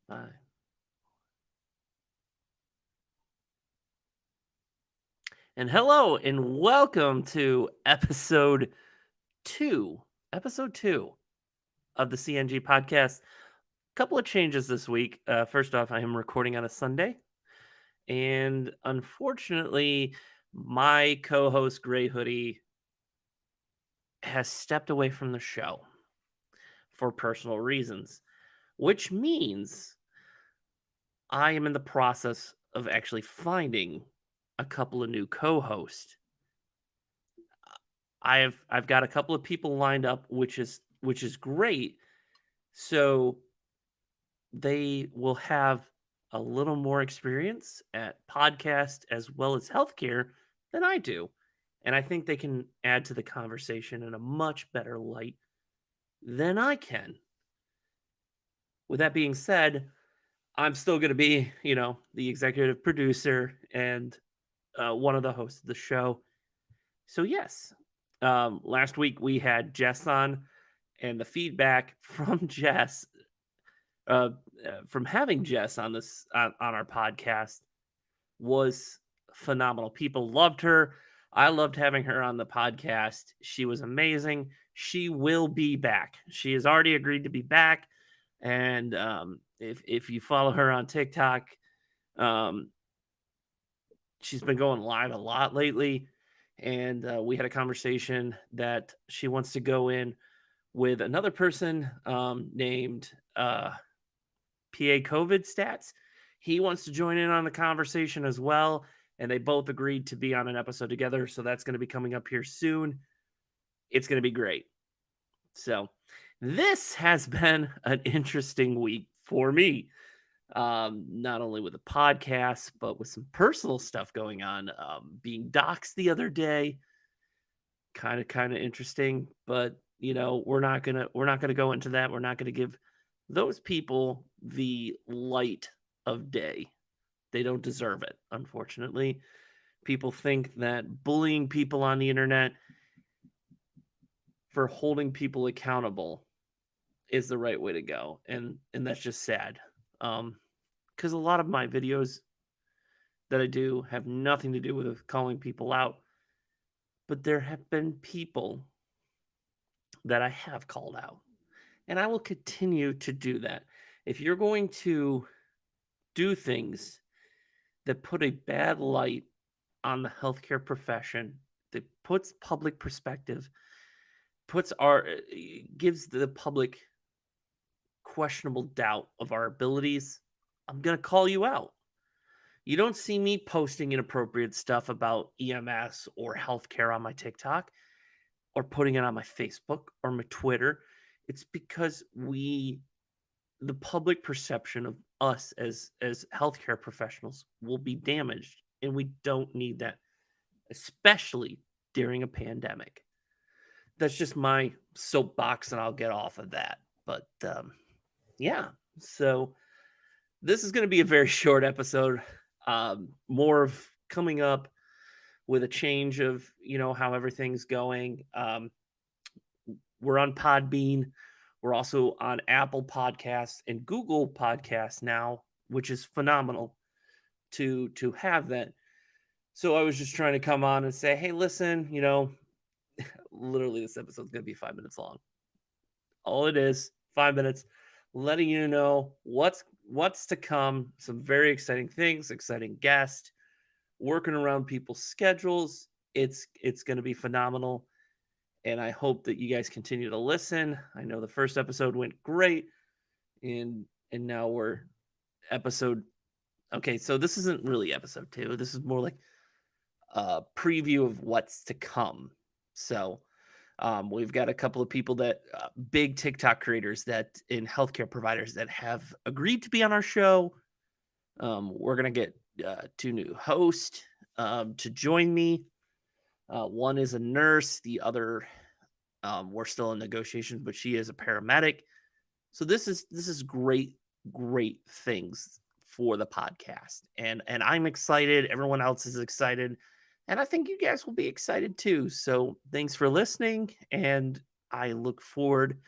Bye. And hello and welcome to two, episode two of the CNG podcast. Couple of changes this week. First off, I am recording on a Sunday, and unfortunately, my co-host Gray Hoodie has stepped away from the show for personal reasons, which means I am in the process of actually finding a couple of new co-hosts. I've got a couple of people lined up, which is great. So they will have a little more experience at podcast as well as healthcare than I do. And I think they can add to the conversation in a much better light than I can. With that being said, I'm still going to be, the executive producer and one of the hosts of the show. So, yes, last week we had Jess on, and the feedback from Jess, uh, from having Jess on on our podcast was phenomenal. People loved her. I loved having her on the podcast. She was amazing. She will be back. She has already agreed to be back. And if you follow her on TikTok, um, she's been going live a lot lately. And we had a conversation that she wants to go in with another person named PA COVID Stats. He wants to join in on the conversation as well. And they both agreed to be on an episode together. So that's going to be coming up here soon. It's going to be great. So this has been an interesting week for me. Not only with the podcast, but with some personal stuff going on. Being doxxed the other day, kind of interesting. But we're not gonna go into that. We're not gonna give those people the light of day. They don't deserve it, unfortunately. People think that bullying people on the internet for holding people accountable is the right way to go, and that's just sad. Because a lot of my videos that I do have nothing to do with calling people out, but there have been people that I have called out, and I will continue to do that. If you're going to do things that put a bad light on the healthcare profession, that puts public perspective, puts our gives the public questionable doubt of our abilities, I'm going to call you out. You don't see me posting inappropriate stuff about EMS or healthcare on my TikTok or putting it on my Facebook or my Twitter. It's because the public perception of us as healthcare professionals will be damaged, and we don't need that, especially during a pandemic. That's just my soapbox, and I'll get off of that. But yeah, so this is going to be a very short episode. More of coming up with a change of how everything's going. We're on Podbean. We're also on Apple Podcasts and Google Podcasts now, which is phenomenal to have that. So I was just trying to come on and say, hey, listen, literally this episode's gonna be 5 minutes long. All it is, 5 minutes, letting you know what's to come. Some very exciting things, exciting guests, working around people's schedules. It's gonna be phenomenal. And I hope that you guys continue to listen. I know the first episode went great, and now we're episode. Okay, so this isn't really episode two. This is more like a preview of what's to come. So we've got a couple of people that big TikTok creators that in healthcare providers that have agreed to be on our show. We're gonna get two new hosts to join me. One is a nurse. The other, we're still in negotiations, but she is a paramedic. So this is great things for the podcast, and I'm excited. Everyone else is excited, and I think you guys will be excited too. So thanks for listening, and I look forward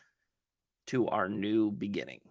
to our new beginning.